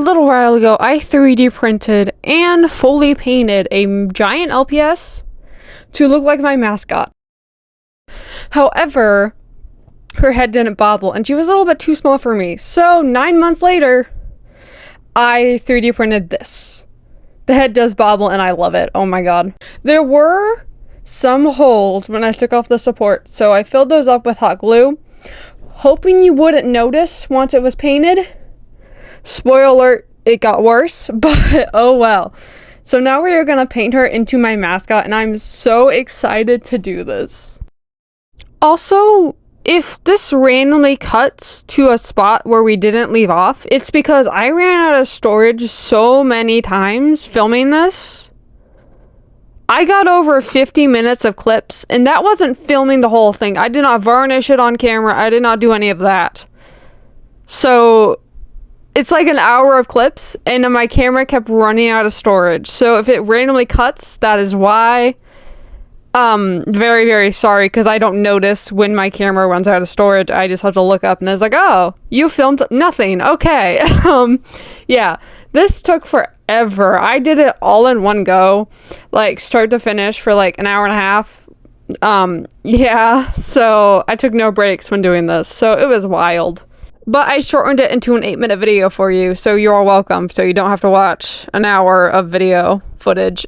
little while ago, I 3D printed and fully painted a giant LPS to look like my mascot. However, her head didn't bobble and she was a little bit too small for me. So 9 months later, I 3D printed this. The head does bobble and I love it. Oh my god. There were some holes when I took off the support, so I filled those up with hot glue, hoping you wouldn't notice once it was painted. Spoiler alert, it got worse, but oh well. So now we are gonna paint her into my mascot and I'm so excited to do this. Also, if this randomly cuts to a spot where we didn't leave off, it's because I ran out of storage so many times filming this. I got over 50 minutes of clips, and that wasn't filming the whole thing. I did not varnish it on camera. I did not do any of that. So it's like an hour of clips, and my camera kept running out of storage. So if it randomly cuts, that is why. Very, very sorry, because I don't notice when my camera runs out of storage. I just have to look up and it's like, oh, you filmed nothing. Okay. Yeah, this took forever. I did it all in one go, like start to finish for like an hour and a half. Yeah, so I took no breaks when doing this, so it was wild. But I shortened it into an 8-minute video for you, so you're all welcome, so you don't have to watch an hour of video footage.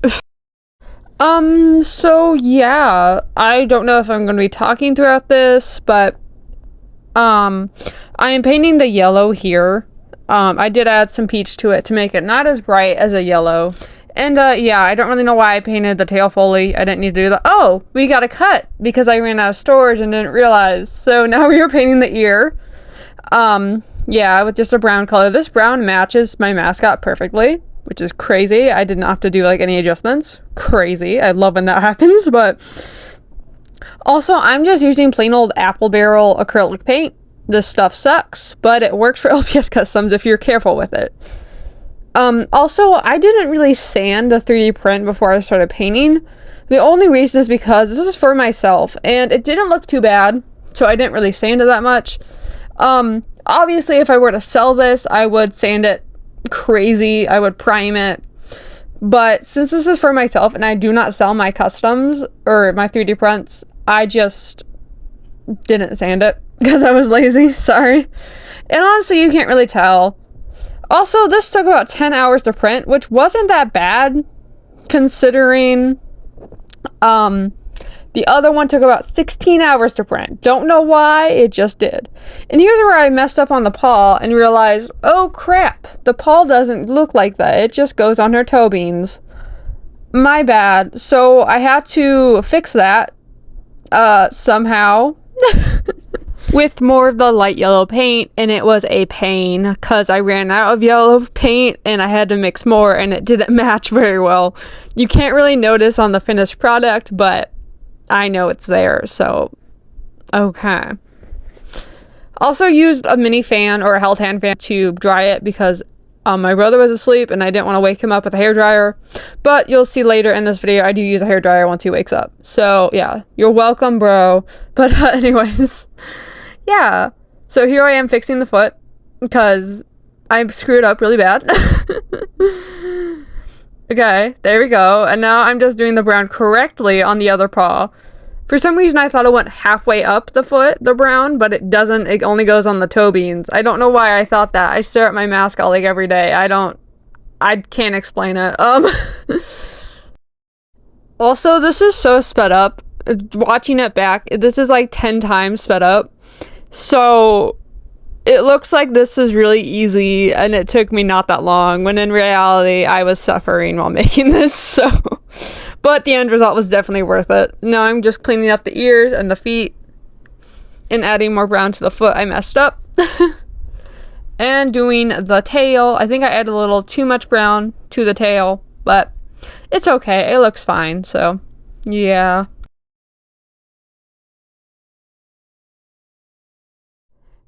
So yeah, I don't know if I'm going to be talking throughout this, but, I am painting the yellow here. I did add some peach to it to make it not as bright as a yellow. And, yeah, I don't really know why I painted the tail fully. I didn't need to do that. Oh, we got a cut because I ran out of storage and didn't realize. So now we are painting the ear. Yeah, with just a brown color. This brown matches my mascot perfectly, which is crazy. I did not have to do like any adjustments. Crazy. I love when that happens, but also I'm just using plain old apple barrel acrylic paint. This stuff sucks, but it works for LPS customs if you're careful with it. Also, I didn't really sand the 3D print before I started painting. The only reason is because this is for myself and it didn't look too bad, so I didn't really sand it that much. Obviously if I were to sell this, I would sand it crazy. I would prime it. But since this is for myself and I do not sell my customs or my 3D prints, I just didn't sand it because I was lazy. Sorry. And honestly, you can't really tell. Also, this took about 10 hours to print, which wasn't that bad considering the other one took about 16 hours to print. Don't know why, it just did. And here's where I messed up on the paw and realized, oh crap, the paw doesn't look like that. It just goes on her toe beans. My bad. So I had to fix that, somehow. With more of the light yellow paint, and it was a pain because I ran out of yellow paint and I had to mix more and it didn't match very well. You can't really notice on the finished product, but I know it's there, so okay. Also used a mini fan or a held hand fan to dry it because my brother was asleep and I didn't want to wake him up with a hairdryer. But you'll see later in this video I do use a hairdryer once he wakes up. So yeah, you're welcome, bro. But anyways, yeah. So here I am fixing the foot because I screwed up really bad. Okay, there we go. And now I'm just doing the brown correctly on the other paw. For some reason, I thought it went halfway up the foot, the brown, but it doesn't. It only goes on the toe beans. I don't know why I thought that. I stare at my mascot like every day. I can't explain it. Also, this is so sped up. Watching it back, this is like 10 times sped up. So it looks like this is really easy and it took me not that long, when in reality I was suffering while making this. So but the end result was definitely worth it. Now I'm just cleaning up the ears and the feet and adding more brown to the foot I messed up. And doing the tail. I think I added a little too much brown to the tail, but it's okay, it looks fine. So yeah.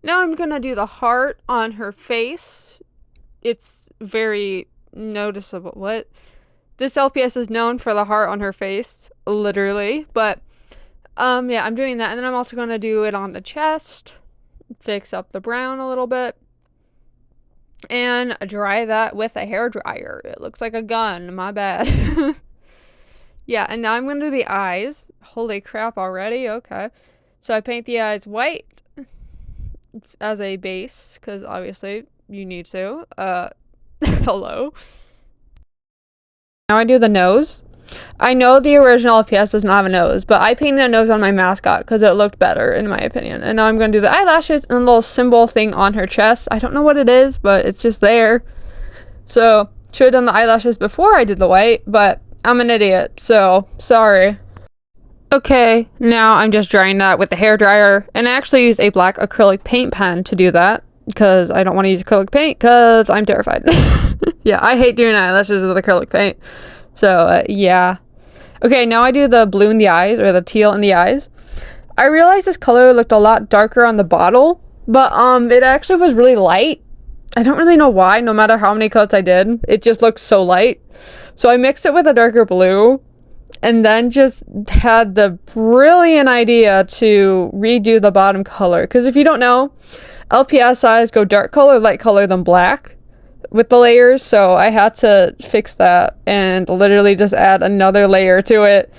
Now I'm gonna do the heart on her face. It's very noticeable. What? This LPS is known for the heart on her face, literally. But, yeah, I'm doing that. And then I'm also gonna do it on the chest. Fix up the brown a little bit. and dry that with a hair dryer. It looks like a gun, my bad. Yeah, and now I'm gonna do the eyes. Holy crap already, okay. So I paint the eyes white as a base, because obviously you need to. Hello. Now I do the nose. I know the original LPS does not have a nose, but I painted a nose on my Mascot because it looked better, in my opinion. And now I'm going to do the eyelashes and a little symbol thing on her chest. I don't know what it is, but it's just there. So, should have done the eyelashes before I did the white, but I'm an idiot, so sorry. Okay, now I'm just drying that with the hair dryer, and I actually used a black acrylic paint pen to do that because I don't want to use acrylic paint because I'm terrified. Yeah, I hate doing eyelashes with acrylic paint. So, yeah. Okay, now I do the blue in the eyes, or the teal in the eyes. I realized this color looked a lot darker on the bottle, but it actually was really light. I don't really know why, no matter how many coats I did. It just looked so light. So I mixed it with a darker blue, and then just had the brilliant idea to redo the bottom color. Because if you don't know, LPS eyes go dark color, light color, then black with the layers. So I had to fix that and literally just add another layer to it.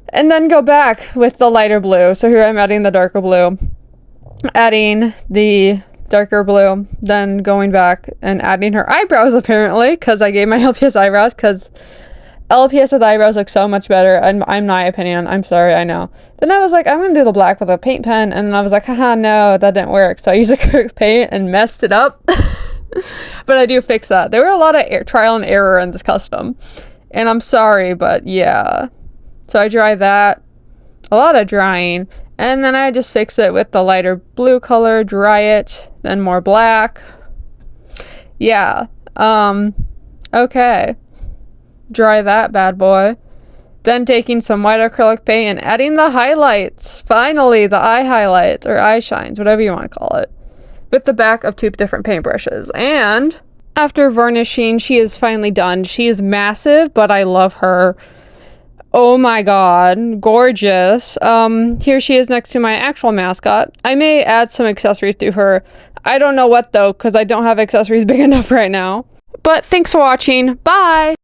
And then go back with the lighter blue. So here I'm adding the darker blue. Adding the darker blue, then going back and adding her eyebrows, apparently, because I gave my LPS eyebrows, because LPS with eyebrows look so much better, in my opinion. I'm sorry, I know. Then I was like, I'm gonna do the black with a paint pen, and then I was like, haha, no, that didn't work. So I used acrylic paint and messed it up. But I do fix that. There were a lot of trial and error in this custom, and I'm sorry, but yeah. So I dry that, a lot of drying, and then I just fix it with the lighter blue color, dry it, then more black. Yeah. Okay. Dry that bad boy. Then taking some white acrylic paint and adding the highlights. Finally, the eye highlights, or eye shines, whatever you want to call it. With the back of 2 different paintbrushes. And after varnishing, she is finally done. She is massive, but I love her. Oh my god, gorgeous. Here she is next to my actual Mascot. I may add some accessories to her. I don't know what though, because I don't have accessories big enough right now. But thanks for watching. Bye!